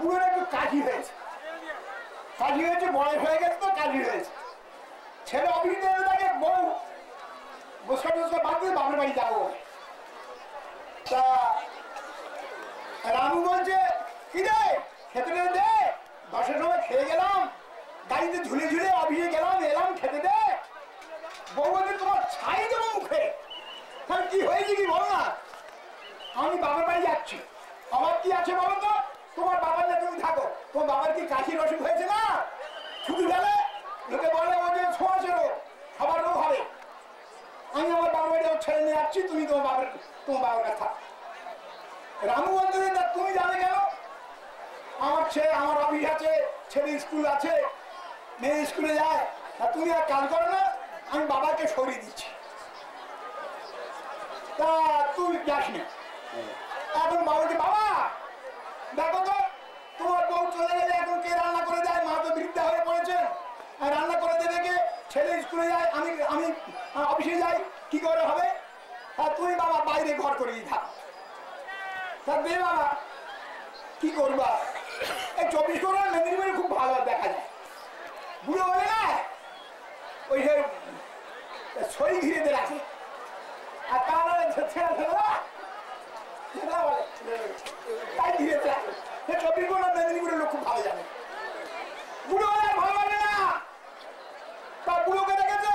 বুড়োর একটু কাঠি হয়েছে, কাঠি হয়েছে, বয়স হয়ে গেছে তো কাঠি হয়েছে। ছেলে অফিসে থাকে, বউ বসকা টসকা বাদ দিয়ে বাপের বাড়ি যাবো। তা রামু বলছে কি রে খেতে দে, 10টার সময় খেয়ে গেলাম, গাড়িতে ঝুলে ঝুলে অফিসে গেলাম, এলাম, খেতে দে। বউ বলছে তোমার ছাই দেবো মুখে। তাহলে কি হয়েছে কি বল না? আমি বাবার বাড়ি যাচ্ছি। আমার কি আছে বলো তো? তোমার বাবার না তুমি থাকো, তোমার বাবার কি কাশির অসুখ হয়েছে না? শুধু গেলে লোকে বলে ও যে ছোঁয়াছে রোগ, সবার রোগ হবে। আমি আমার বাবার বাড়ি ছেড়ে নিয়ে যাচ্ছি, তুমি তোমার বাবার কাছে থাক। রামু বলতে তুমি জানে কেন? আমার অফিস আছে, ছেলে স্কুল আছে, মেয়ে স্কুলে যায়, আর তুমি আর কাজ করো না, আমি বাবাকে সরিয়ে দিচ্ছি। তা তুই যাস না। এখন বাবাকে বাবা দেখো তো তোমার বউ চলে গেলে এখন কে রান্না করে দেয়? মা তো বৃদ্ধা হয়ে পড়েছে, আর রান্না করে দেবে কে? ছেলে স্কুলে যায়, আমি অফিসে যাই, কি করে হবে? আর তুই বাবা বাইরে ঘর করে থাক। তা দে বাবা, কি করবা? এই 24 মেদিনীপুরে খুব ভালো দেখা যায়। বুড়ো বলে না ওই যে ছড়ি ঘিরে রাখে, আর তারা ছেড়ে ফেলা তাই ঘিরে রাখে। 24 মেদিনীপুরের লোক খুব ভালো জানে। বুড়ো হলে আর ভালো লাগে না। তা বুড়োকে দেখেছে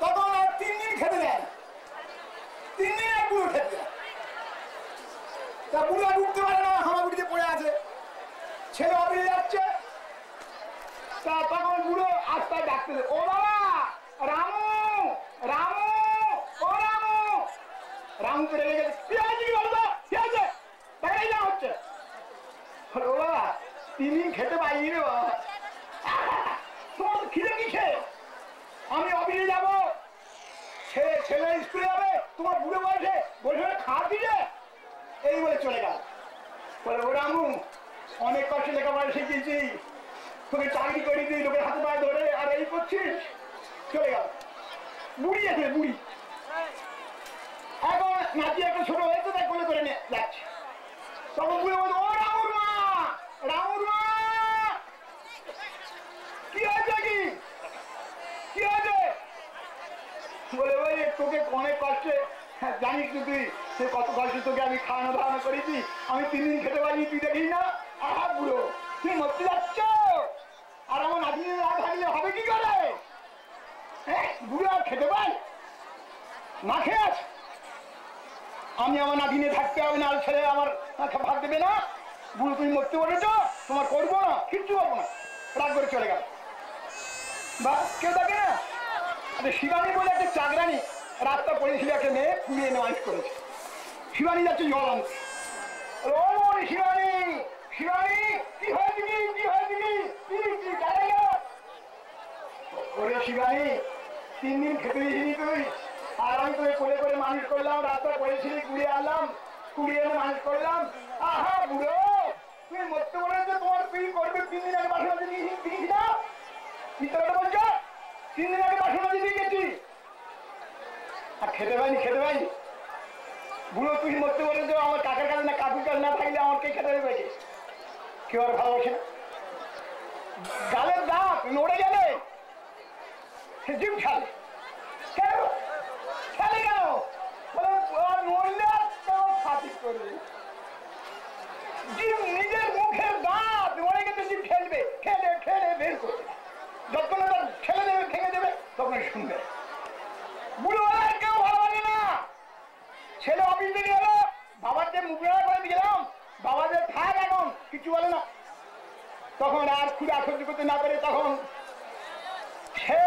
তখন আর 3 দিন খেতে দেয়, 3 দিন আর বুড়ো খেতে দেয়। তা বুড়ো আর উঠতে পারে না, হামাগুড়িতে পড়ে আছে। ছেলে অফিসে যাচ্ছে, তা তখন বুড়ো আস্তায় ডাকতে, ও বাবা রামু, রামু, ও রামু। রামু পেরে গেছে, কি হয়েছে কি বলতো? কি হয়েছে? দেখাই না হচ্ছে। ও বাবা 3 দিন খেতে পাইনি রে বাবা। তোমার খিদে কিসে? আমি অফিসে যাবো, ছেলে স্কুলে যাবে, তোমার বুড়ো বয়সে বসে খাওয়া দিলে এই বলে চলে গেল। বলে ও রামু অনেক কষ্টে লেখাপড়া শিখেছি, তোকে চাকরি করে দিই, লোকের হাতে পায়ে ধরে, আর এই করছিস? চলে গেল। বুড়ি আছে, বুড়ি এখন নাতি একটা ছোট হয়েছে, তাই কোলে করে নিয়ে যাচ্ছে। তখন বুড়ি বলছে, ও রামুর মা, রামুর মা, কি হয়েছে? কি হয়েছে? বলে ওই তোকে অনেক কষ্টে, জানিস তো তুই সে কত কষ্টে তোকে আমি খাওয়ানো দাওয়ানো করেছি, আমি 3 দিন খেতে পারিনি, তুই দেখিস না? আহা বুড়ো তুই মরতে যাচ্ছ, আর আমার নাতি না থাকলে হবে কি করে? হ্যাঁ বুড়ো আর খেতে পাই না, খেয়ে আছে। আমি আমার নাতিনে থাকতে হবে না, ছেলে আমার ভাত দেবে না। বুড়ো তুমি মরতে বলেছ, তোমার করবো না, কিচ্ছু করবো না। রাগ করে চলে গেল। বা কেউ দেখে না? শিবানী বলে একটা চাকরানি রাস্তা পড়েছিল, একটা মেয়ে কুড়িয়ে নেওয়া করেছে। শিবানী যাচ্ছে জল আনতে। ও শিবানী, শিবানী কি হয়েছে কি? কি হয়েছে কি? ওরে শিবানী 3 দিন খেতে দিয়েছিলি তুই, আর আমি তোকে কোলে করে মানুষ করলাম, রাস্তা পড়েছিলি, কুড়িয়ে আনলাম, কুড়িয়ে এনে মানুষ করলাম। আহা বুড়ো তুমি মরতে বলেছো, তোমার তুই করবে 3 দিন আগে বাসন দিয়েছি না? মিথ্যা বলছ? 3 দিন আগে বাসন দিয়ে গেছি, আর খেতে পাইনি, খেতে পাইনি। বুড়ো তুই মরতে বলেছো, আমার কাকার কাছে না কাকুর কাছে না থাকলে আমার কে খেতে হবে? কেউ আর ভালোবাসে না। গালের দাঁত নড়ে গেলে সে জিম ছাড়ে, কেন ছাড়ে কেন? নড়লে ফাঁসি করবে। জিম নিজের মুখের দাঁত নড়ে গেছে, জিম খেলবে, খেলে খেলে বের করবে, যখন তার ছেলে দেবে ভেঙে দেবে তখন শুনবে। বুড়ো আর কেউ ভালোবাসে না। ছেলে অফিস থেকে এলো, বাবার যে মুখ করে দিলাম, বাবা যে থাক এখন কিছু বলে না। তখন আর ক্ষুধা সহ্য করতে না পারে, তখন সে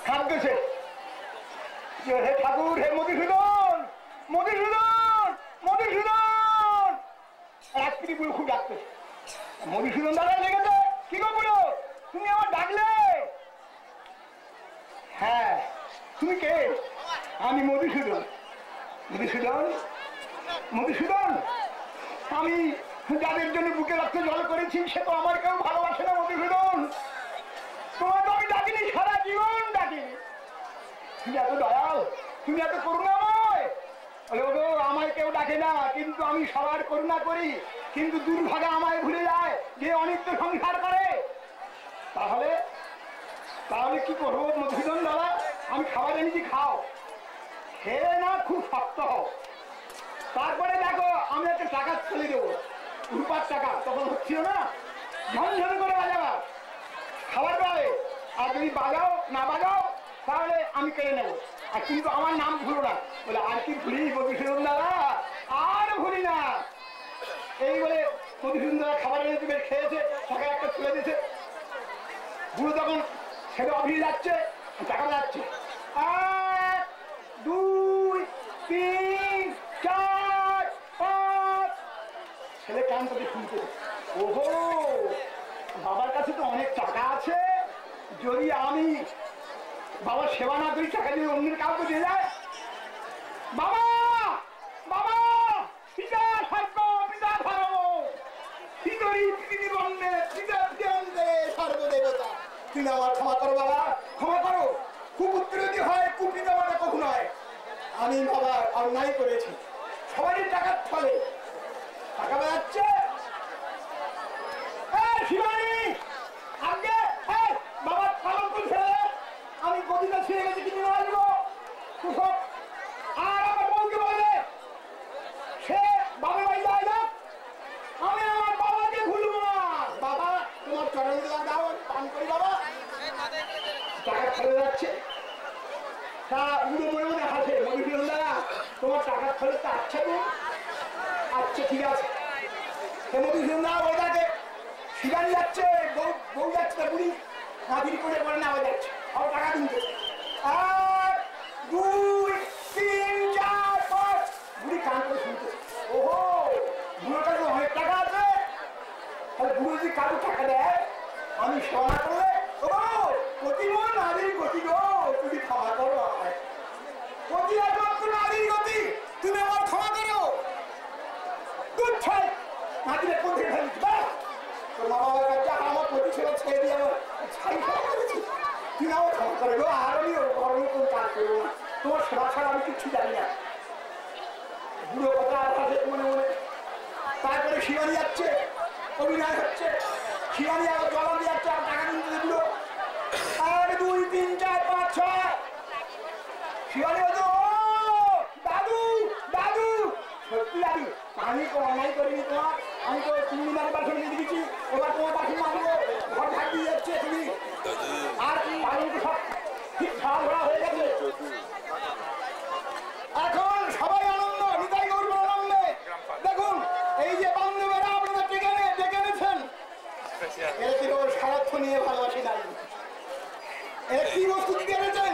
কাঁদতেছে, হে ঠাকুর, হে মধুসূদন, মধুসূদন, মধুসূদন। রাত্রি বুড়ো খুব ডাকতেছে, মধুসূদন দাদা লেগেছে, কি গো বুড়ো তুমি আমার ডাকলে? হ্যাঁ তুমি কে? আমি মধুসূদন। মধুসূদন, মধুসূদন আমি যাদের জন্য বুকে রক্ত জল করেছি সে তো আমার কেউ ভালোবাসে না। মধুসূদন তোমার তো আমি ডাকিনি, সারা জীবন ডাকিনি। তুমি এত দয়াল, তুমি এত করুণাময়, আমায় কেউ ডাকে না, কিন্তু আমি সবার করুণা করি, কিন্তু দুর্ভাগা আমায় ভুলে যায় যে অনিত্য সংসার করে। তাহলে তাহলে কি করবো মধুসূদন দাদা? আমি খাবার এনেছি, খাও, খেয়ে না খুব শক্ত হও। তারপরে দেখো আমি একটা টাকা ফেলে দেবো, রূপার টাকা, তখন হচ্ছিল না, ঝনঝন করে বাজাবা, খাবার পাবে। আর যদি বাজাও না বাজাও তাহলে আমি কেড়ে নেবো, আর কিন্তু আমার নাম ভুলো না। বলে আর কি ভুলি মধুসূদন দাদা, আর ভুলি না। এই বলে মধুসূদন দাদা খাবার এনেছে, বেশ খেয়েছে, টাকা একটা তুলে দিয়েছে। বুড়ো তখন ছেলে অফিস যাচ্ছে, টাকা যাচ্ছে, 1 2 3 4 5। ছেলে কান করে শুনতে, ওহো বাবার কাছে তো অনেক টাকা আছে, যদি আমি বাবার সেবা না করি, টাকা যদি অন্যের কাউকে দিয়ে যায়। বাবা বাবা, পিতা সর্ব পিতা ধর্ম, পিতরি পৃথিবী বন্দে, পিতা বন্দে সর্বদেবতা। তুমি আমার ক্ষমা করো বাবা, ক্ষমা করো। কুপুত্র যদি হয়, কুপিতা মানে কখনো হয়। আমি বাবা অন্যায় করেছি, সবারই টাকার ফলে টাকা বেড়াচ্ছে। শিবানী আগে বাবার পালন করছে, আমি গদিটা ছিঁড়ে গেছে, কিনে আসবো কুসব। আর আমার বউকে বলে সে বাবার বাড়ি যায় না, আমি আমার বাবাকে ভুলবো না। বাবা তোমার চরণ দাও, পান করি বাবা। টাকা ফেলে যাচ্ছে, তা উড়ো মনে মনে হাসে, মধুসূদন দাদা তোমার টাকার ফলে তো আচ্ছা তো, আচ্ছা ঠিক আছে। মধুসূদন দাদা বইটাকে শিকারি যাচ্ছে, বউ যাচ্ছে, তা বুড়ি হাতির করে করে নেওয়া যাচ্ছে, আর টাকা কিনতে 1 2 3 4 5। বুড়ি কান করে শুনতে, ওহো বুড়োর কাছে অনেক টাকা আছে, তাহলে বুড়ো যদি কারো টাকা দেয়, আমি সেবা করলে, ও গতিমন নারীর গতি গো, তুমি ক্ষমা করো আমায়। গতি একমাত্র নারীর গতি, তুমি আমার ক্ষমা করো। দুচ্ছাই নাতিরে কোথায় ফেলিস বা তোর মা বাবার কাছে আমার প্রতি ছেলে ছেড়ে দিয়ে আমার ছাই খাওয়া করেছি, তুই আমার ক্ষমা করে গো, আর আমি গরমে কোন কাজ করবো না, তোমার সেবা ছাড়া আমি কিচ্ছু জানি না। বুড়ো কথা আছে মনে মনে। তারপরে শিবানী যাচ্ছে, অভিনয় হচ্ছে, শিবানী আবার জলা দিয়ে যাচ্ছে, আর টাকা কিনতে দিল 1 2 3 4 5 6। শিবানী বলতো, দাদু দাদু, সত্যি দাদু আমি তো অন্যায় করিনি তোমার, আমি তো 3 দিন আগে বাসন দিয়ে দিয়েছি, এবার তোমার বাসন মানবো, ঘর ঢাকিয়ে যাচ্ছে তুমি, আর পানি তো সব ঠিক খাওয়া ধরা হয়ে গেছে। এখন সবাই আনন্দ, নিতাই গৌর আনন্দে। দেখুন এই যে বান্ধবেরা আপনারা ডেকে এনেছেন, এরা কি সারার্থ নিয়ে ভালোবাসি নাই, এরা কি বস্তু দিতে এনেছেন,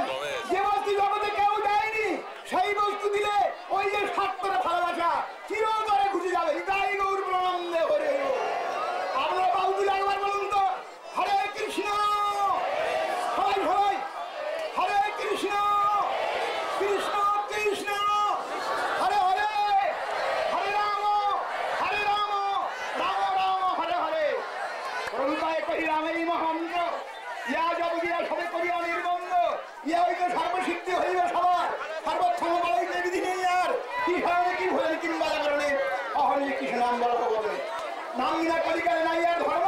যে বস্তু জগতে কেউ দেয়নি, সেই বস্তু দিলে ওই যে স্বার্থটা ভালোবাসা চিরতরে ঘুষে যাবে। নিতাই গৌর আনন্দে হরে। আপনারা বাউদুল একবার বলুন তো, হরে কৃষ্ণ, সবাই সবাই হরে কৃষ্ণ কৃষ্ণ কৃষ্ণ হরে হরে, হরে রাম রাম রাম হরে হরে। প্রভুপায় কহি রামেই মহামন্ত্র, ইয়া জব গিয়া সবে করিয়া নির্বন্ধ, ইয়া হইতে সর্বসিদ্ধি হইবে সবার, সর্বক্ষম বলাইতে বিধি নেই আর, কি কারণে কি ভুলেন কিংবা কারণে অহনি কৃষ্ণ নাম বলা হবে, নাম বিনা কলিকালে নাই আর ধর্ম,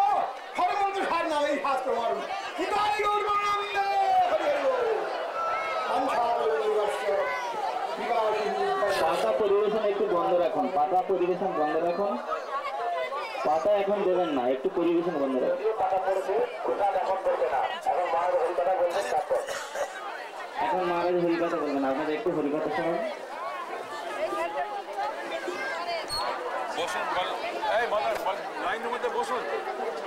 ধর্মন্ত্র সার নাম এই শাস্ত্র মর্ম। নিতাই গৌর আনন্দে হরে হরে। পাতা পরিবেশন একটু বন্ধ রাখুন, পাতা পরিবেশন বন্ধ রাখুন, পাতা এখন দেবেন না, একটু পরিবেশন বন্ধ রাখুন। এখন মহারাজ হরিকথা বলবেন, আপনাদের একটু হরিকথা শোনান। বসুন, এই বলেন, লাইনের মধ্যে বসুন,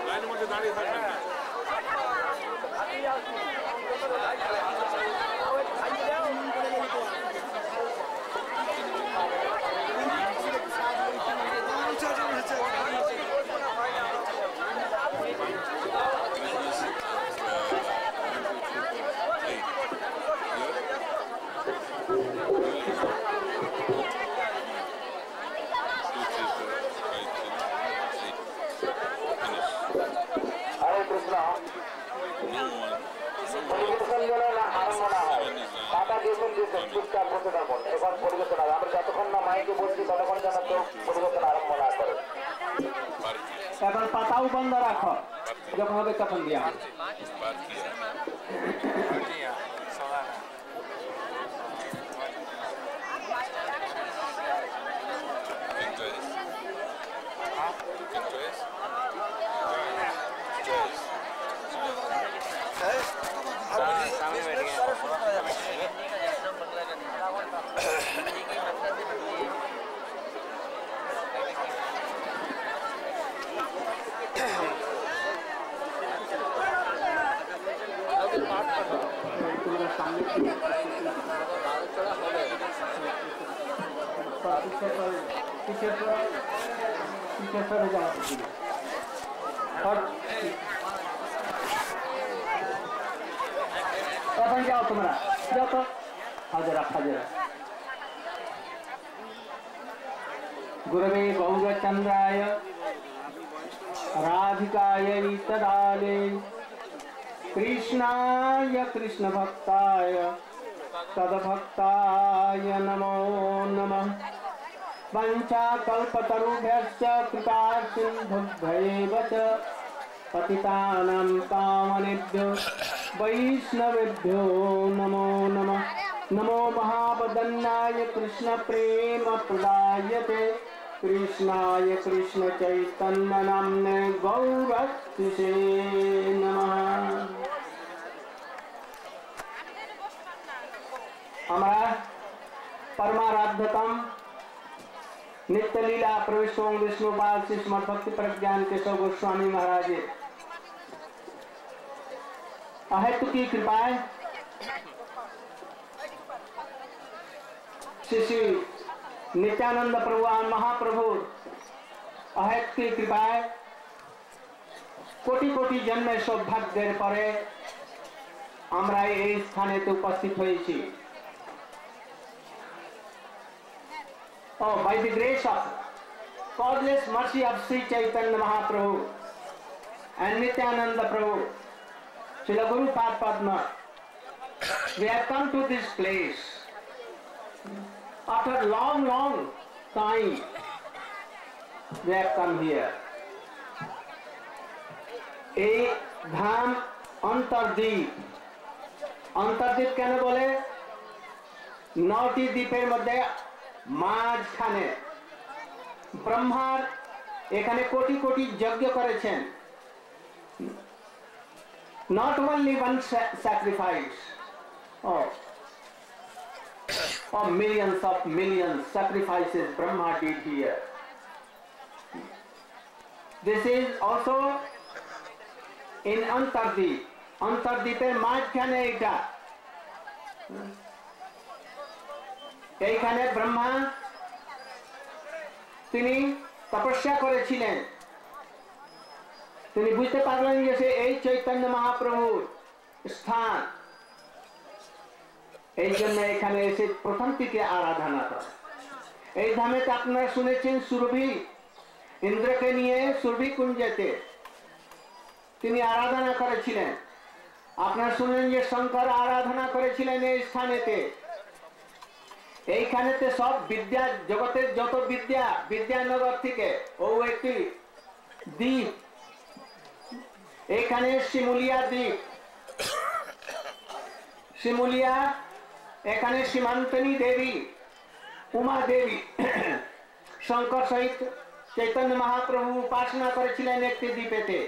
লাইনের মধ্যে দাঁড়িয়ে থাকবেন না। পরিবেশন বলে না আরম্ভ না পরিবর্তন আরম্ভ না করে। এখন পাতাও বন্ধ রাখো, যখন হবে তখন দিয়া এখন যাও তোমরা, যাও তো হাজারা হাজারা। गुरवे गौरचंद्राय राधिकायै तदाले कृष्णाय कृष्ण भक्ताय तद्भक्ताय नमो नमः। वंचाकल्पतरुभ्यश्च कृपा सिन्धुभ्यैव च पतितानां पावनेभ्यो वैष्णवेभ्यो नमो नमः। नमो महावदन्नाय कृष्ण प्रेम प्रदायते कृष्णाय कृष्ण चैतन्य नाम्ने गौरक्षसे नमः। हमारा परमाराध्यतम नित्य लीला प्रविष्ट विष्णुपाल श्री श्रीमद् भक्ति प्रज्ञान केशव गोस्वामी महाराज अहेतु की कृपाएं श्री नित्यानंद प्रभु महाप्रभु अहेत की कृपाएं कोटि कोटि जन्म सौभाग्य परे আমরা এই স্থানেতে উপস্থিত হয়েছি। Oh, by the grace of causeless mercy of Sri Chaitanya Mahaprabhu and Nityananda Prabhu, Srila Guru Padma, we have come to this place after long time. We have come here. A धाम अंतर्द्वीप, अंतर्द्वीप কেন বলে? 9টি দ্বীপের মধ্যে মাঝখানে ব্রহ্মার এখানে কোটি কোটি যজ্ঞ করেছেন। Not only one sacrifice, of millions sacrifices Brahma did here. This is also in Antardip. Antardipের মাঝখানে এটা। এইখানে ব্রহ্মা তিনি তপস্যা করেছিলেন। তিনি বুঝতে পারলেন যে এই চৈতন্য মহাপ্রভুর স্থান, এই জন্য এখানে এসে প্রথম থেকে আরাধনা করে। এই ধামেতে আপনারা শুনেছেন সুরভি ইন্দ্রকে নিয়ে সুরভি কুঞ্জেতে তিনি আরাধনা করেছিলেন। আপনারা শুনলেন যে শঙ্কর আরাধনা করেছিলেন এই স্থানেতে। এইখানেতে সব বিদ্যা জগতের যত বিদ্যা বিদ্যানগর থেকে ও একটি দ্বীপ, এখানে শিমুলিয়া দ্বীপ, শিমুলিয়া এখানে সীমান্তনী দেবী উমা দেবী শঙ্কর সহিত চৈতন্য মহাপ্রভু উপাসনা করেছিলেন একটি দ্বীপেতে।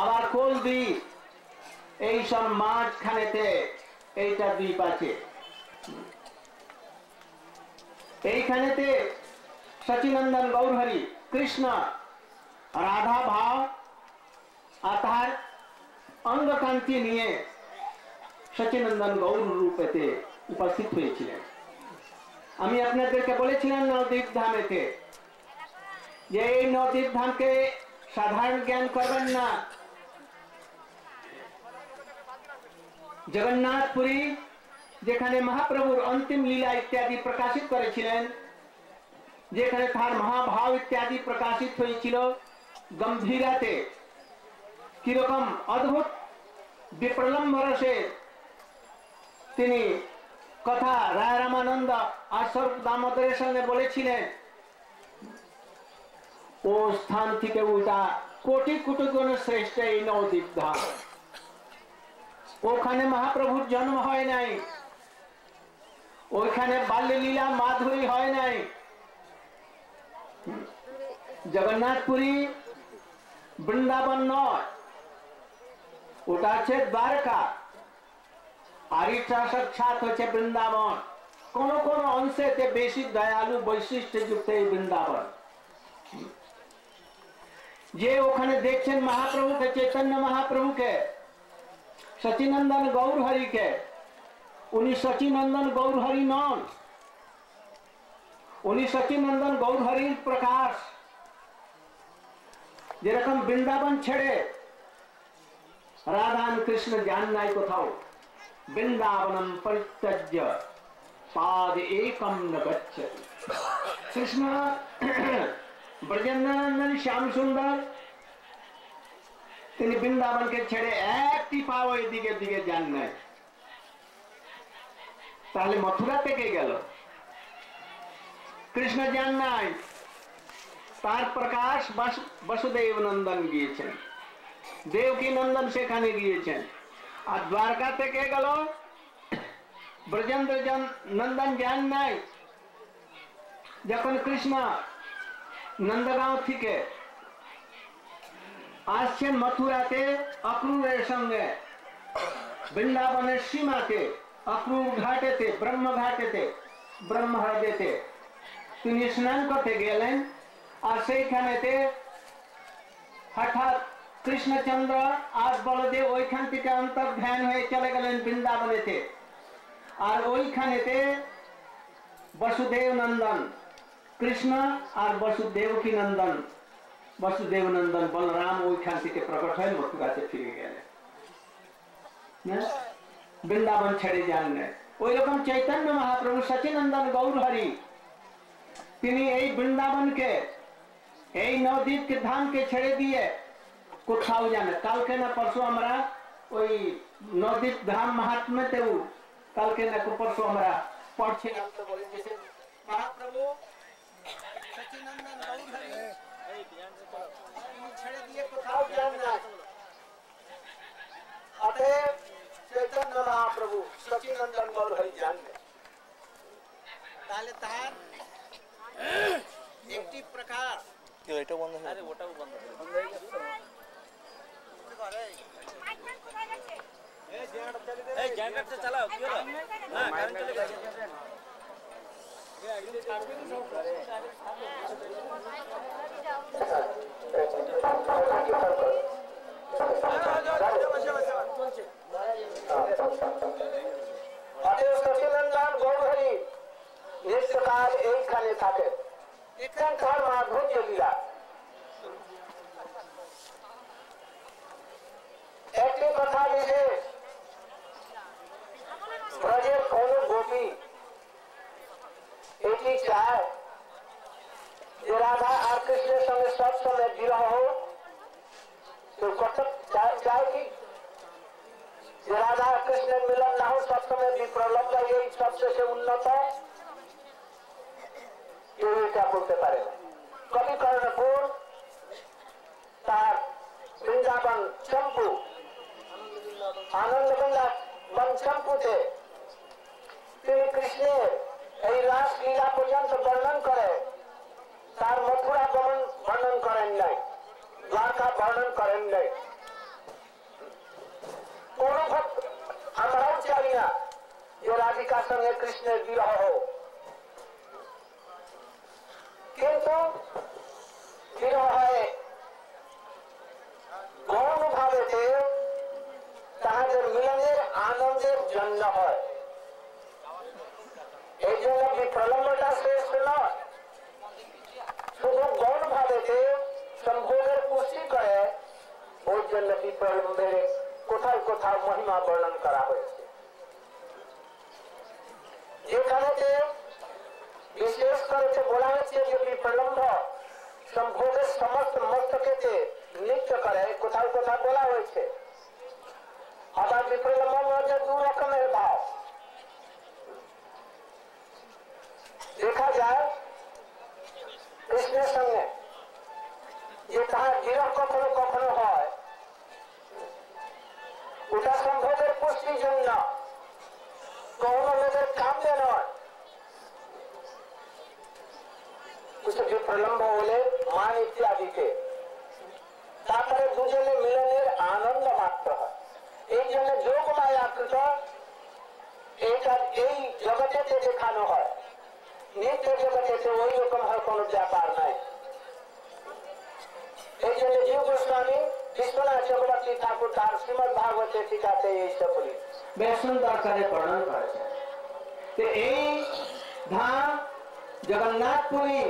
আবার কোল দ্বীপ, এই সব মাঝখানেতে এইটা দ্বীপ আছে। এইখানেতে সচিনন্দন গৌরহরি কৃষ্ণ রাধা ভাব আর তার অঙ্গকান্তি নিয়ে সচিনন্দন গৌর রূপেতে উপস্থিত হয়েছিলেন। আমি আপনাদেরকে বলেছিলাম নবদ্বীপ ধামেতে যে এই নবদ্বীপ ধামকে সাধারণ জ্ঞান করবেন না। জগন্নাথপুরী যেখানে মহাপ্রভুর অন্তিম লীলা ইত্যাদি প্রকাশিত করেছিলেন, যেখানে তার মহাভাব ইত্যাদি প্রকাশিত হয়েছিল, গম্ভীরাতে কিরকম অদ্ভুত বিপ্রলম্ব রসে তিনি কথা রায় রামানন্দ আর স্বরূপ দামোদরের সঙ্গে বলেছিলেন, ও স্থান থেকে উল্টা কোটি কোটি গুণ শ্রেষ্ঠ এই নবদ্বীপ ধাম। ওখানে মহাপ্রভুর জন্ম হয় নাই, ওইখানে বাল্যলীলা মাধুরী হয় নাই। জগন্নাথপুরী বৃন্দাবন নয়, ওটা হচ্ছে দ্বারকা, আর এটা সাক্ষাৎ হচ্ছে বৃন্দাবন। কোন কোন অংশেতে বেশি দয়ালু বৈশিষ্ট্য যুক্ত এই বৃন্দাবন। যে ওখানে দেখছেন মহাপ্রভুকে, চৈতন্য মহাপ্রভুকে, সচিনন্দন গৌর হরিকে, উনি সচিনন্দন গৌর হরি নন, উনি সচিনন্দন গৌর হরির প্রকাশ। যেরকম বৃন্দাবন ছেড়ে রাধা কৃষ্ণ যান নাই কোথাও, বৃন্দাবনম পরিত্যজ্য পাদ একম ন গচ্ছতি। কৃষ্ণ ব্রজেন্দ্রনন্দন শ্যাম সুন্দর তিনি বৃন্দাবনকে ছেড়ে একটি পাও এই দিকে দিকে যান নাই। তাহলে মথুরা থেকে গেল, কৃষ্ণ যান নাই, তার প্রকাশ বসুদেব নন্দন গিয়েছেন, দেবকী নন্দন সেখানে গিয়েছেন। আর দ্বারকা থেকে গেল, ব্রজেন্দ্র নন্দন যান নাই। যখন কৃষ্ণ নন্দগাঁও থেকে আসছেন মথুরাতে অক্রূরের সঙ্গে, বৃন্দাবনের সীমাতে অক্রূর ঘাটেতে, ব্রহ্ম হ্রদেতে তিনি স্নান করতে গেলেন। আর সেইখানেতে হঠাৎ কৃষ্ণচন্দ্র আর বলদেব ওইখান থেকে অন্তর্ধান হয়ে চলে গেলেন বৃন্দাবনেতে। আর ওইখানেতে বসুদেব নন্দন কৃষ্ণ আর বসুদেবকী নন্দন, বসুদেব নন্দন বলরাম ওইখান থেকে প্রকট হয়ে মথুরাতে ফিরে গেলেন, বৃন্দাবন ছেড়ে যান না। ওই রকম চৈতন্য মহাপ্রভু সচিনন্দন গৌর হরি তিনি এই বৃন্দাবনকে, এই নবদ্বীপকে ধামকে ছেড়ে দিয়ে কোথাও যান। কালকে না পরশু আমরা ওই নবদ্বীপ ধাম মাহাত্ম্যতেও কালকে না পরশু আমরা পড়ছিলাম, তো বলেছেন মহাপ্রভু সচিনন্দন গৌর হরি ছেড়ে দিয়ে কোথাও যান না। অতএব চৈতন্য মহাপ্রভু সচিনন্দন গৌর হরি জানবে। তাহলে তার একটি প্রকার এটা বন্ধ হয়ে আরে ওটাও বন্ধ হয়ে গেছে। এই জেনারেটর চালাও, কি হলো? হ্যাঁ, কারেন্ট চলে গেছে। সচিনন্দন গৌর হরি নিত্যকাল এইখানে থাকে, এখানকার মাধুর্য লীলা। একটি কথা বিশেষ, ব্রজের কোন গোপী এটি চায় যে রাধা আর কৃষ্ণের সঙ্গে সবসময় বিবাহ হোক? কেউ চায় কি যে রাধা আর কৃষ্ণের মিলন না হোক, সবসময় বিপ্রলব্ধ এই সবশেষে উন্নত? কেউ এটা বলতে পারে না। কবি কর্ণপুর তার বৃন্দাবন চম্পু, আনন্দ বৃন্দাবন চম্পুতে তিনি কৃষ্ণের এই রাস লীলা পর্যন্ত বর্ণন করে, তার মথুরা গমন বর্ণন করেন নাই, দ্বারকা বর্ণন করেন নাই। কোন ভক্ত আমরাও চাই না যে রাধিকার সঙ্গে কৃষ্ণের বিবাহ হোক, কিন্তু বিবাহে গৌণ ভাবেতে তাহাদের মিলনের আনন্দের জন্য হয়। এই জন্য বিপ্রলম্বটা শ্রেষ্ঠ নয়, শুধু গৌণ ভাবেতে সম্ভোগের পুষ্টি করে, ওই জন্য বিপ্রলম্বের কোথাও কোথাও মহিমা বর্ণন করা হয়েছে। যেখানেতে বিশেষ করে বলা হচ্ছে যে বিপ্রলম্ব সম্ভোগের সমস্ত মস্তকেতে নৃত্য করে, কোথাও কোথাও বলা হয়েছে। আবার বিপ্রলম্বের মধ্যে দু রকমের ভাব, দেখা যায় কৃষ্ণের সঙ্গে যে তাহার বিরহ কখনো কখনো হয়, ওটা সম্ভবের পুষ্টির জন্য, কোন লোকের কামে নয়। কিছু প্রলম্ব হলে মান ইত্যাদিতে তারপরে দুজনে মিলনের আনন্দ মাত্র হয়। এই জন্য যোগ মায়াকৃত এইটা এই জগতেতে দেখানো হয়, নিত্য জগতেতে ওই রকম হয় কোনো ব্যাপার নাই। এই জন্য জীব গোস্বামী বিশ্বনাথ চক্রবর্তী ঠাকুর তার শ্রীমদ ভাগবতের টিকাতে এই সবগুলি বেশ সুন্দর করে বর্ণন করেছে। তো এই ধাম জগন্নাথপুরী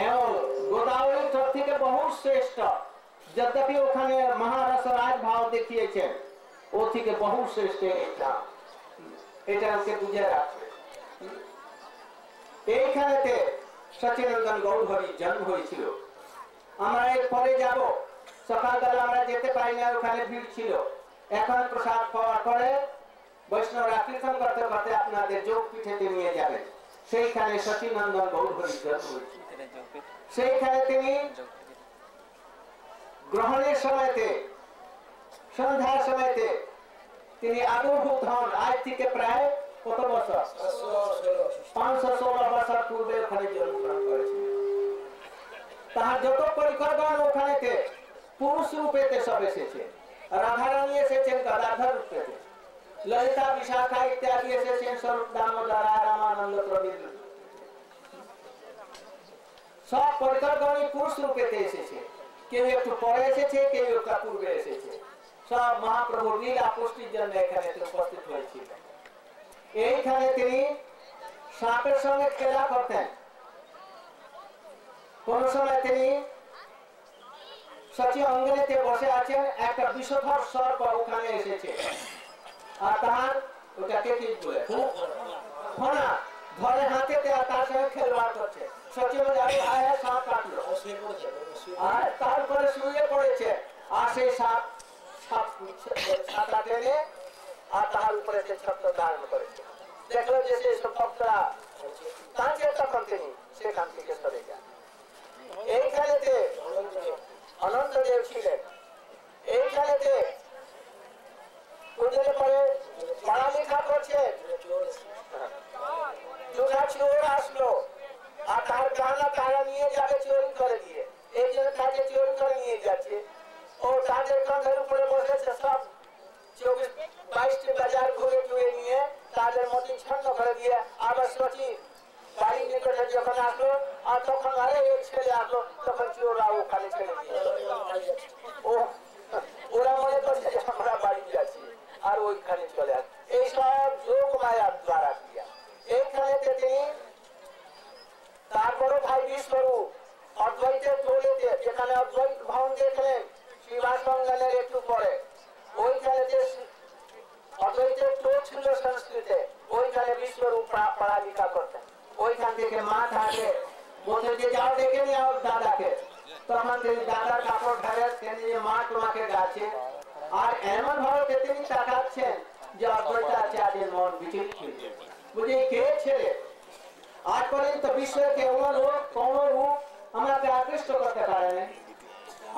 এবং গোদাবরী তট থেকে বহু শ্রেষ্ঠ, যদ্যপি ওখানে মহারসরাজ ভাব দেখিয়েছেন, ও থেকে বহু শ্রেষ্ঠ এই ধাম, এটা ওকে বুঝে রাখবে। এইখানেতে সচিনন্দন গৌরহরির জন্ম হয়েছিল। আমরা এর পরে যাব, সকালবেলা আমরা যেতে পারি না, ওখানে ভিড় ছিল। এখন প্রসাদ পাওয়ার পরে বৈষ্ণবরা কীর্তন করতে করতে আপনাদের যোগ পিঠেতে নিয়ে যাবেন। সেইখানে সচিনন্দন গৌরহরির জন্ম হয়েছিল। সেইখানে তিনি গ্রহণের সময়তে, সন্ধ্যার সময়তে তিনি আবির্ভূত হন। আজ থেকে প্রায় কত বছর? 516 বছর পূর্বে ওখানে জন্মগ্রহণ করেছিলেন। তাহার যত পরিকরগণ ওখানেতে পুরুষ রূপেতে সব এসেছে। রাধারানী এসেছেন গদাধর রূপেতে, ললিতা বিশাখা ইত্যাদি এসেছেন স্বরূপ দামোদর রামানন্দ প্রভৃতি। সব পরিকরগণই পুরুষ রূপেতে এসেছে। কেউ একটু পরে এসেছে, কেউ একটা পূর্বে এসেছে। সব মহাপ্রভুর লীলা পুষ্টির জন্য এখানে উপস্থিত হয়েছিল। এইখানে তিনি সাপের সঙ্গে খেলা করতেন। কোন সময় তিনি সচি অঙ্গনেতে বসে আছেন, একটা বিষধর সর্প ওখানে এসেছে, আর তার ওটাকে কি বলে ফনা ধরে হাতেতে, আর তার সঙ্গে খেলবাড় করছে। সচিব সাপ কাটলো, আর তারপরে শুয়ে পড়েছে, আর সেই সাপ ছাতা টেনে আর তার উপরে সে ছত্র ধারণ করেছে। দেখলো যে সেই সব ভক্তরা তাঁকে তখন তিনি সেখান থেকে সরে যান। এইখানেতে অনন্তদেব ছিলেন। এইখানেতে পূজনের পরে পড়ালেখা করছে, দুটা চোর আসলো আর তার গানা তারা নিয়ে যাবে চোরি করে দিয়ে। এই জন্য তাকে চোরি করে নিয়ে যাচ্ছে। ও তাদের কাঁধের উপরে বসেছে, সব 24-22টি বাজার ঘুরে টুয়ে নিয়ে তাদের মধ্যে ছন্ন করে দিয়ে আবার সচিব বাড়ির নিকটে যখন আসলো, আর তখন আরে এক ছেলে আসলো, তখন চোরা ওখানে ছেড়ে দিয়ে ওরা মনে করছে যে আমরা বাড়ি যাচ্ছি, আর ওইখানে চলে আস। এইসব যোগ মায়ার দ্বারা ক্রিয়া। এইখানে তিনি তার বড় ভাই বিশ্বরূপ অদ্বৈতের দৌলতে, যেখানে অদ্বৈত ভবন দেখলেন শিবাসঙ্গনের একটু পরে, ওইখানে যে অদ্বৈতের টোল ছিল সংস্কৃতে, ওইখানে বিশ্বরূপ পড়ালেখা করতেন। ওইখান থেকে মা থাকে বলতে যে যাও ডেকে নিয়ে আও দাদাকে, তখন তিনি দাদার কাপড় ঢালে তিনি মা তোমাকে ডাকে, আর এমন ভাবে তিনি তাকাচ্ছেন যে অদ্বৈত আছে আজের মন বিচলিত হয়েছে। বুঝি কে ছেলে? আজ পর্যন্ত বিশ্বের কেমন রূপ কোন রূপ আমাকে আকৃষ্ট করতে পারে না।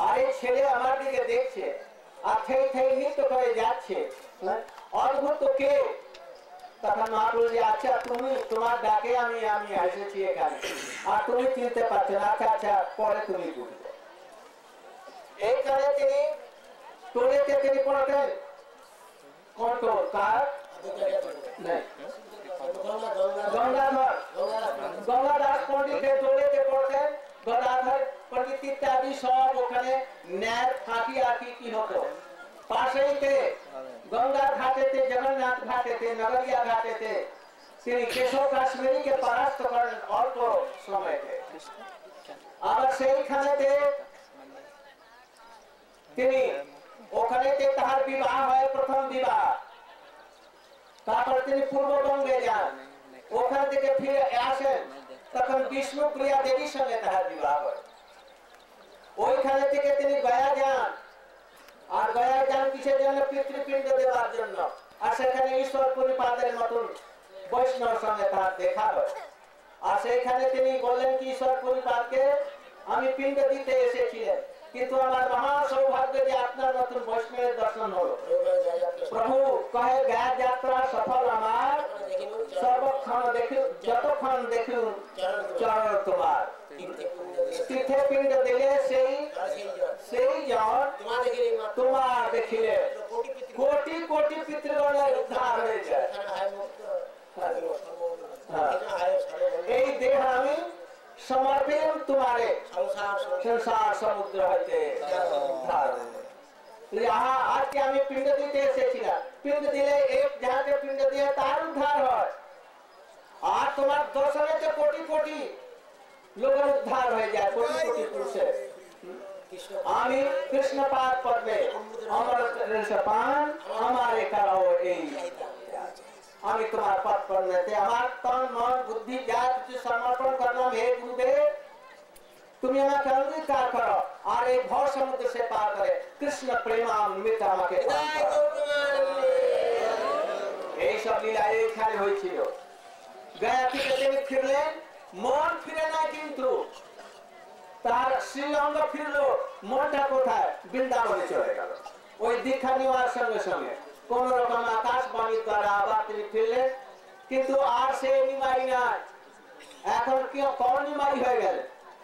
আর এই ছেলে আমার দিকে দেখছে আর থেই থেই নৃত্য করে যাচ্ছে, অদ্ভুত কে? তখন মা বলছে আচ্ছা তুমি, তোমার ডাকে আমি এসেছি এখানে, আর তুমি চিনতে পারছো না। আচ্ছা আচ্ছা পরে তুমি বুঝবে। এইখানে তিনি টোলেতে তিনি পড়াতেন। কোন টোল? কার? গঙ্গাধর পণ্ডিতের টোলেতে পড়তেন। গঙ্গাধর পণ্ডিত ইত্যাদি সব ওখানে ন্যায় ফাঁকি আঁকি কি হতো। পাশেইতে গঙ্গা ঘাটেতে, জগন্নাথ ঘাটেতে, নগরিয়া ঘাটেতে তিনি কেশব কাশ্মীরীকে পরাস্ত করেন অল্প সময়তে। আবার সেইখানেতে তিনি ওখানেতে তাহার বিবাহ হয়, প্রথম বিবাহ। তারপর তিনি পূর্ববঙ্গে যান, ওখান থেকে ফিরে আসেন, তখন বিষ্ণুপ্রিয়া দেবীর সঙ্গে তাহার বিবাহ হয়। ওইখানে থেকে তিনি গয়া যান, আর গয়া যান কিসের জন্য? পিতৃপিণ্ড দেওয়ার জন্য। আর সেখানে ঈশ্বর পরিপাদের মতন বৈষ্ণব সঙ্গে তার দেখা হয়। আর সেইখানে তিনি বললেন কি ঈশ্বর পরিবারকে আমি পিণ্ড দিতে এসেছিলেন, কিন্তু আমার মহা সৌভাগ্য যে আপনার নতুন বৈষ্ণবের দর্শন হলো। প্রভু কহে গয়া যাত্রা সফল আমার, সর্বক্ষণ দেখু যতক্ষণ দেখু চরণ তোমার। তীর্থে পিণ্ড দিলে সেই জন তোমার দেখিলে কোটি কোটি পিতৃগণের উদ্ধার হয়ে যায়। এই দেহ আমি সমর্পণ তোমারে সংসার সমুদ্র হইতে উদ্ধার। আজকে আমি পিণ্ড দিতে এসেছিলাম, পিণ্ড দিলে এক যাহাকে পিণ্ড দিয়ে তার উদ্ধার হয়, আর তোমার দর্শনে তো কোটি কোটি লোকের উদ্ধার হয়ে যায়, কোটি কোটি পুরুষের। আমি কৃষ্ণ পাদ পদ্মে আমার পান আমার একাও এই আমি তোমার পদ পদ্মেতে আমার তন মন বুদ্ধি যা কিছু সমর্পণ করলাম। হে গুরুদেব তুমি আমাকে অঙ্গীকার করো আর এই ভব সমুদ্র সে পার করে কৃষ্ণ প্রেমামৃত আমাকে এই সব লীলা এইখানে হয়েছিল। গয়া থেকে তিনি ফিরলেন, মন ফিরে নাই কিন্তু তার শ্রীঅঙ্গ ফিরলো, মনটা কোথায়? বৃন্দাবনে চলে গেল। ওই দীক্ষা নেওয়ার সঙ্গে সঙ্গে কোন রকম আকাশবাণীর দ্বারা আবার তিনি ফিরলেন, কিন্তু আর সে নিমাই নাই। এখন কি কোন নিমাই হয়ে গেল?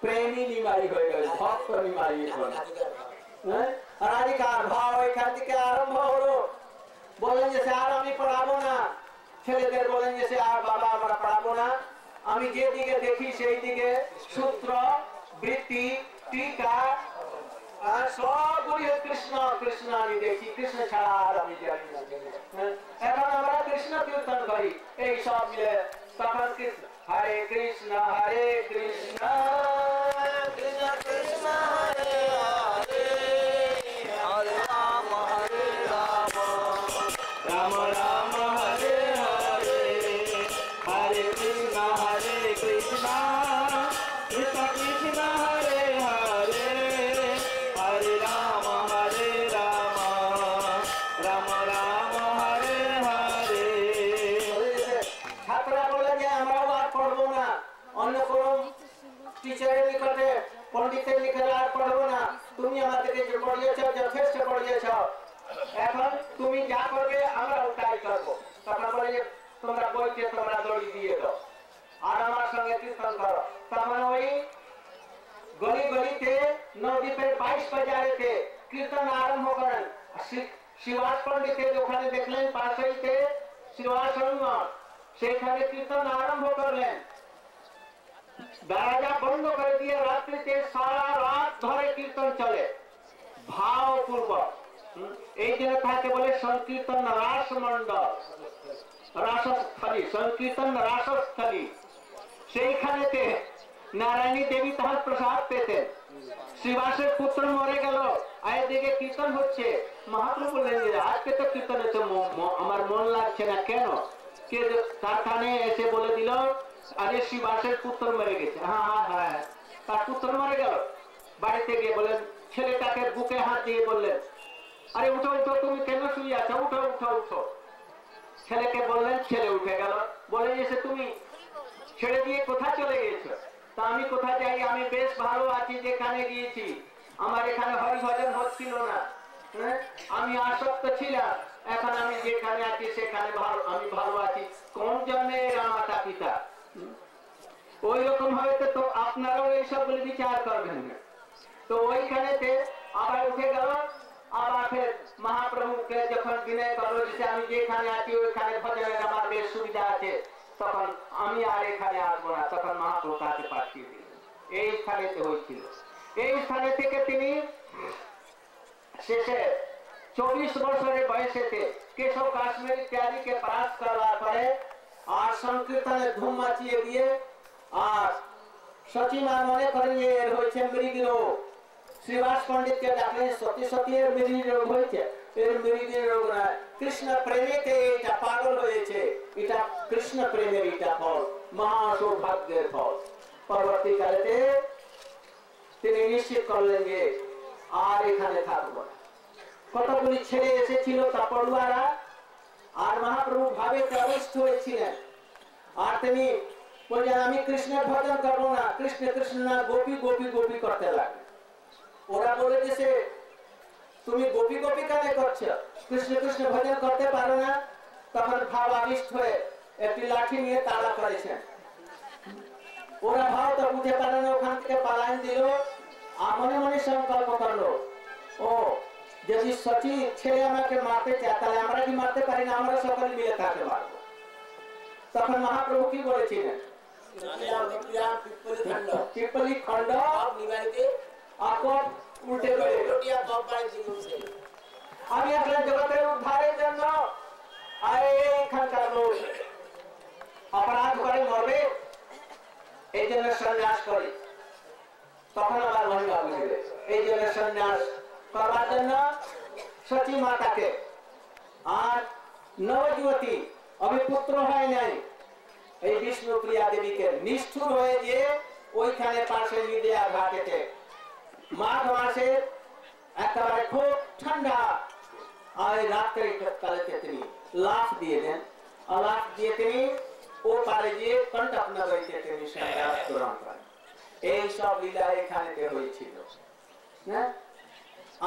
প্রেমী নিমাই হয়ে গেল, ভক্ত নিমাই। রাধিকার ভাব এখান থেকে আরম্ভ হলো। বললেন যে আর আমি পড়াবো না, ছেলেদের বলেন যে আর বাবা আমরা পড়াবো না, আমি যেদিকে দেখি সেই দিকে সূত্র বৃত্তি টিকা সবগুলি কৃষ্ণ কৃষ্ণ আমি দেখি, কৃষ্ণ ছাড়া আর আমি জানি না। এখন আমরা কৃষ্ণ কীর্তন করি এই সব মিলে, তখন কৃষ্ণ হরে কৃষ্ণ কৃষ্ণ কৃষ্ণ হরে হরে হরে রাম রাম রাম হরে হরে হরে কৃষ্ণ কৃষ্ণ কৃষ্ণ কৃষ্ণ হরে হরে হরে রাম রাম রাম হরে হরে। ছাত্ররা বলে যে আমরাও আর পড়বো না, অন্য কোন টিচারের নিকটে পণ্ডিতের নিকটে আর পড়বো না, তুমি আমাদেরকে যে পড়িয়েছ যথেষ্ট পড়িয়েছ, এখন তুমি যা করবে আমরা ওটাই করবো। তখন বলে যে তোমরা বইকে তোমরা দড়ি দিয়ে দাও আর আমার সঙ্গে কীর্তন করো। তখন ওই গলি গলিতে নদীপের 22 বাজারেতে কীর্তন আরম্ভ করেন। শিবাস পণ্ডিতের ওখানে দেখলেন পাশেইতে শিবাস সেখানে কীর্তন আরম্ভ করলেন। দরজা বন্ধ করে দিয়ে রাত্রিতে সারা রাত ধরে কীর্তন চলে ভাবপূর্বক। এই জন্য তাকে বলে সংকীর্তন রাসমণ্ডল, রাসস্থলী, সংকীর্তন রাসস্থলী। সেইখানেতে নারায়ণী দেবী তাহার প্রসাদ পেতেন। শিবাসের পুত্র মরে গেল, এদিকে কীর্তন হচ্ছে। মহাপ্রভু বললেন যে আজকে তো কীর্তন হচ্ছে, আমার মন লাগছে না কেন? কে তার কানে এসে বলে দিল আরে শিবাসের পুত্র মরে গেছে। হ্যাঁ, তার পুত্র মরে গেল। বাড়িতে গিয়ে বললেন, ছেলেটাকে বুকে হাত দিয়ে বললেন আরে উঠো উঠো, তুমি কেন শুয়ে আছো, উঠো উঠো উঠো। ছেলেকে বললেন, ছেলে উঠে গেল। বলে যে তুমি ছেড়ে দিয়ে কোথায় চলে গেছো? তা আমি কোথায় যাই, আমি বেশ ভালো আছি যেখানে গিয়েছি, আমার এখানে হরিভজন হচ্ছিল না, আমি আসক্ত ছিলাম, এখন আমি যেখানে আছি সেখানে আমি ভালো আছি। কোন জন্মের মাতা পিতা? ওই রকম ভাবে তো আপনারাও এইসব বলে বিচার করবেন না। তো ওইখানেতে আবার উঠে গেল। আবার ফের মহাপ্রভুকে যখন বিনয় করলো যে আমি যেখানে আছি ওইখানে ভজনের আমার বেশ সুবিধা আছে, তখন আমি আর এখানে আসবো না। তখন মহাপ্রভু তাকে পাঠিয়ে দিলেন। এই স্থানেতে হয়েছিল। এই স্থানে থেকে তিনি শেষে 24 বছরের বয়সেতে কেশব কাশ্মীর ইত্যাদিকে পাস করার পরে আর সংকীর্তনে ধুম মাচিয়ে দিয়ে আর সচিমা মনে করেন যে এর হয়েছে মৃগী রোগ। শ্রীবাস পণ্ডিতকে ডাকলেন, সতী সতী এর মৃগী রোগ হয়েছে। এর মৃগী রোগ না, কৃষ্ণ প্রেমেতে এটা পাগল হয়েছে, এটা কৃষ্ণ প্রেমের এটা ফল, মহা সৌভাগ্যের ফল। পরবর্তীকালে তিনি নিশ্চিত করলেন যে আর এখানে থাকবো না। কতগুলি ছেলে এসেছিল তা পড়ুয়ারা, আর মহাপ্রভু ভাবে প্রবিষ্ট হয়েছিলেন। আর তিনি বলে আমি কৃষ্ণের ভজন করবো না, কৃষ্ণ কৃষ্ণ না, গোপী গোপী গোপী করতে লাগে। ওরা বলে যে তুমি গোপী গোপী কেন করছো, কৃষ্ণ কৃষ্ণ ভজন করতে পারো না? তখন ভাব আবিষ্ট হয়ে একটি লাঠি নিয়ে তাড়া করেছেন। ওরা ভাব তো বুঝতে পারে না, ওখান থেকে পালায়ন দিল। আর মনে মনে সংকল্প করলো, ও যদি সচি ছেলে আমাকে মারতে চায় তাহলে আমরা কি মারতে পারি না, আমরা সকলে মিলে তাকে মারবো। তখন মহাপ্রভু কি বলেছিলেন, পিপলি খন্ড আপদ উল্টে আমি আসলে জগতের উদ্ধারের জন্য এখানকার লোক অপরাধ করে মরবে, এই জন্য সন্ন্যাস করি। তখন আবার মহিলা বুঝবে, এই জন্য সন্ন্যাস করবার জন্য সতী মাতাকে আর নবযুবতী অভিপুত্র হয় নাই এই বিষ্ণুপ্রিয়া দেবীকে নিষ্ঠুর হয়ে গিয়ে ওইখানে পাশে মিডিয়া ঘাটেতে মাঘ মাসে একেবারে খুব ঠান্ডা আর রাত্রে কালেতে তিনি লাফ দিয়ে দেন। আর লাফ দিয়ে তিনি ও পারে গিয়ে কণ্টক নগরীতে তিনি সন্ন্যাস গ্রহণ করেন। এই সব লীলা এখানেতে হয়েছিল।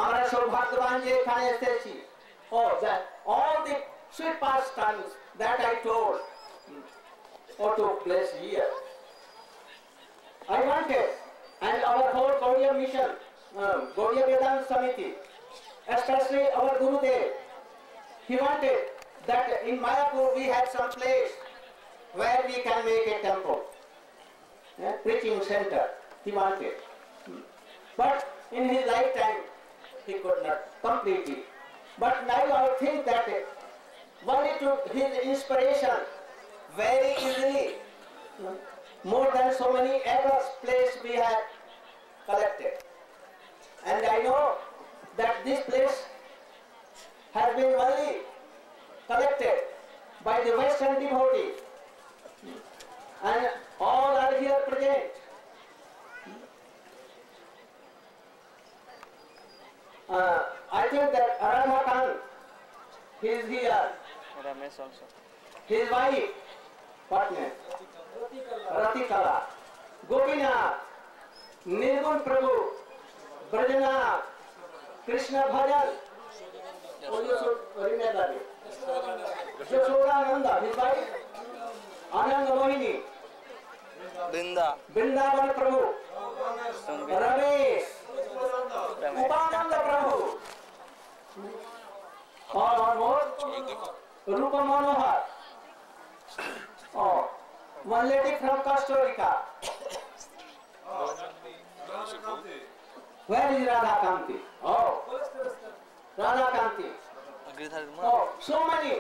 আমরা সৌভাগ্যবান যে এখানে এসেছি। All the sweet pastimes that I told took place here. I wanted, and our whole Gaudiya mission, Gaudiya Vedanta Samiti, especially our Gurudev, he wanted that in Mayapur we had some place where we can make a temple, preaching center. He wanted, but in his lifetime he could not complete it. But now I think that only to his inspiration very easily, more than so many acres place we have collected. And I know that this place has been only collected by the Western devotees, and all are here present. I think that Radha Khan, he is here. Ramesh also. His wife, partner, Rati Kala, Gopinath, Nirgun Prabhu, Brajanath, Krishna Bhajan, Yashodananda, his wife, Ananda Mohini, Vrindavan Prabhu, Ramesh, Upananda Prabhu, or one more, Rupa Manohar. Oh, one lady from Costa Rica. Where is Radha Kanti? Oh, Radha Kanti. Oh, so many.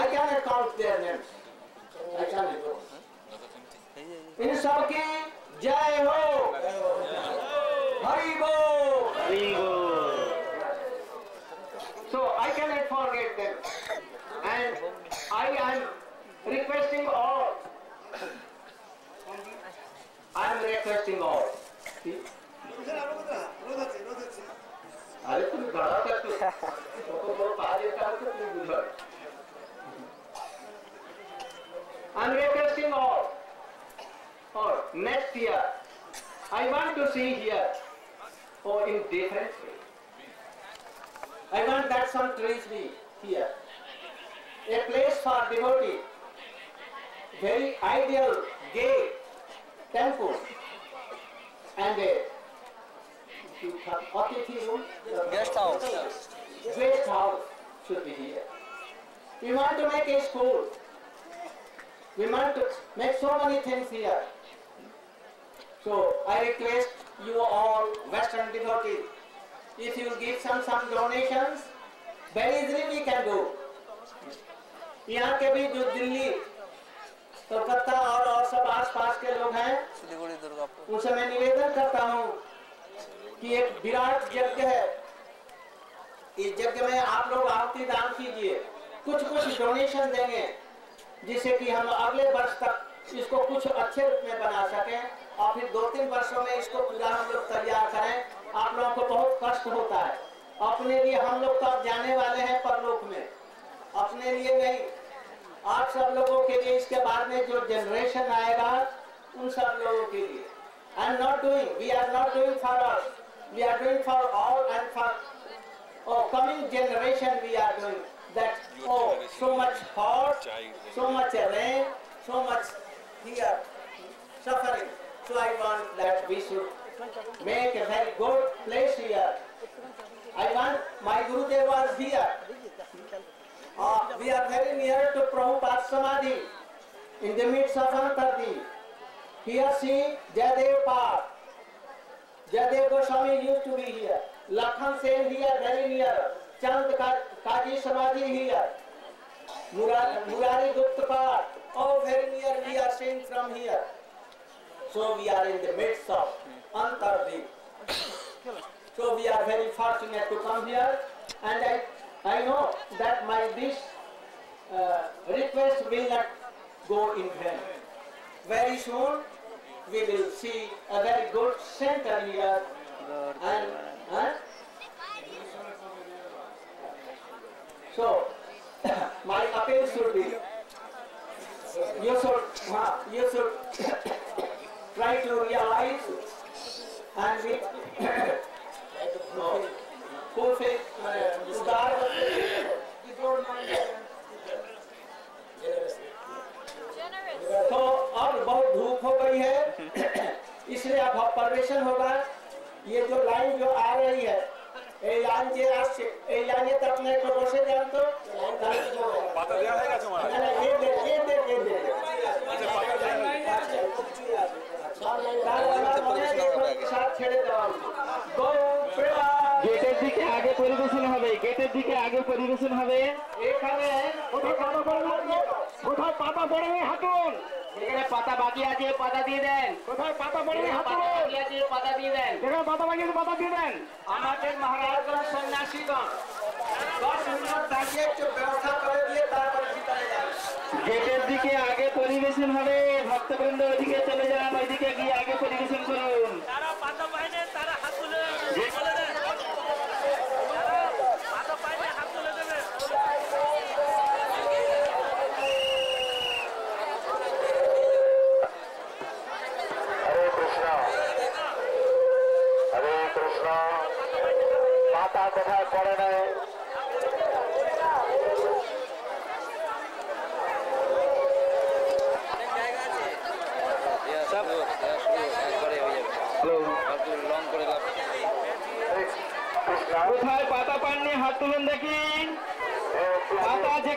I cannot count their names. I cannot. In सबकी जय हो, हरि बोल, Very good. So I cannot forget them, and I am requesting all. I am requesting all. अरे तुम बड़ा कर तो पारी का तो तुम बुझो। I am requesting all. Or next year, I want to see here, or in different way. I want that some trees be here. A place for devotee, very ideal, gay temple, and a Guest house. Guest house should be here. We want to make a school. We want to make so many things here. So I request you all Western devotees, if you give some donations, very easily we can do. यहाँ के भी जो दिल्ली, कोलकाता और सब आस-पास के लोग हैं, उनसे मैं निवेदन करता हूँ कि एक विराट यज्ञ है, इस यज्ञ में आप लोग आहुति दान कीजिए, कुछ डोनेशन देंगे, जिससे कि हम अगले वर्ष तक इसको कुछ अच्छे रूप में बना सकें और फिर 2-3 वर्षों में इसको पूरा हम लोग तैयार करें। आप लोगों को बहुत कष्ट होता है, अपने लिए हम लोग तो अब जाने वाले हैं परलोक में, अपने लिए नहीं। आप सब लोगों के लिए, इसके बाद में जो जनरेशन आएगा उन सब लोगों के लिए। I am not doing, we are not doing for us, we are doing for all and for coming generation we are doing that. Oh, so much hot, so much rain, so much here suffering. So I want that we should make a very good place here. I want, my Gurudev was here. We are very near to Prabhupada Samadhi in the midst of Antardi. Here see Jayadev Park. Jayadev Goswami used to be here. Lakhan Sen here, very near. Chand Kaji Samadhi here. Murari Gupta Park. All very near, we are seeing from here. So we are in the midst of Antardi. So we are very fortunate to come here, and I know that this request will not go in vain. Very soon we will see a very good center here, and so my appeal should be, you should try to realize and we fulfill तो अब बहुत धूप हो गई है, इसलिए अब परवेशन होगा। ये जो लाइन जो आ रही है, ये लाइन जे आज ये लाइन ये तक नहीं तो बसे जान तो पाता दिया है क्या तुम्हारा? ये दे साथ छेड़े दो গেটের দিকে আগে পরিবেশন হবে, গেটের দিকে আগে পরিবেশন হবে। এখানে কোথায় পাতা পড়ে হাতুন, এখানে পাতা বাকি আছে, পাতা দিয়ে দেন। কোথায় পাতা পড়ে হাতুন, বাকি আছে, পাতা দিয়ে দেন। যেখানে পাতা বাকি আছে পাতা দিয়ে দেন। আমাদের মহারাজগঞ্জ সন্ন্যাসীগণ 10 মিনিট দাঁড়িয়ে একটু ব্যবস্থা করে দিয়ে তারপরে ভিতরে যান। গেটের দিকে আগে পরিবেশন হবে, ভক্তবৃন্দ ওইদিকে চলে যান, ওইদিকে গিয়ে আগে পরিবেশন করুন। তারা পাতা পায়নি, তারা হাত তুলে বলে দেন, তারা পাতা পায়নি হাত তুলে দেবে। হরে কৃষ্ণ, হরে কৃষ্ণ। পাতা কোথায় পড়ে নেয়? কোথায় পাতা পাননি হাত তুলুন দেখি। পাতা যে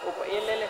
ये ले ले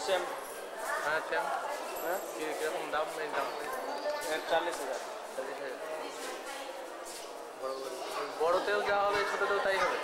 सेम हाँ सेम हाँ কিরকম দাম এই দাম 40,000 বড়তেও যা হবে ছোটতেও তাই হবে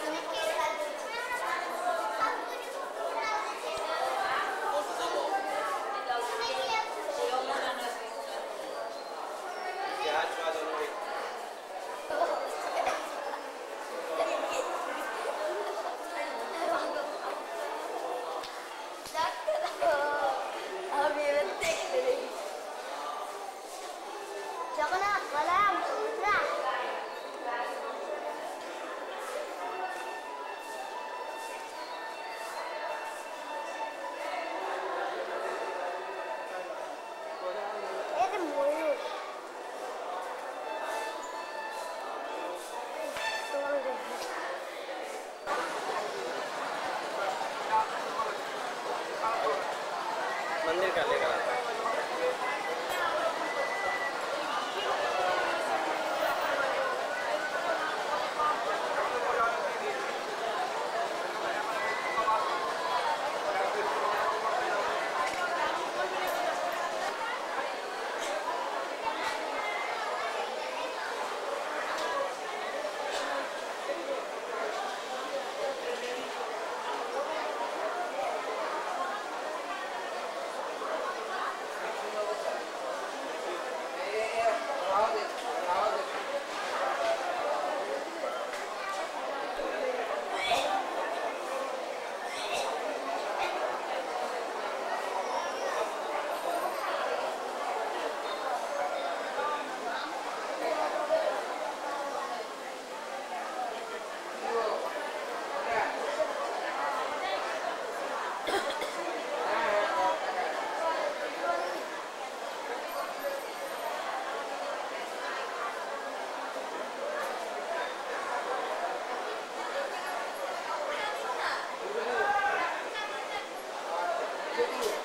मंदिर का लेकर आता है Jadi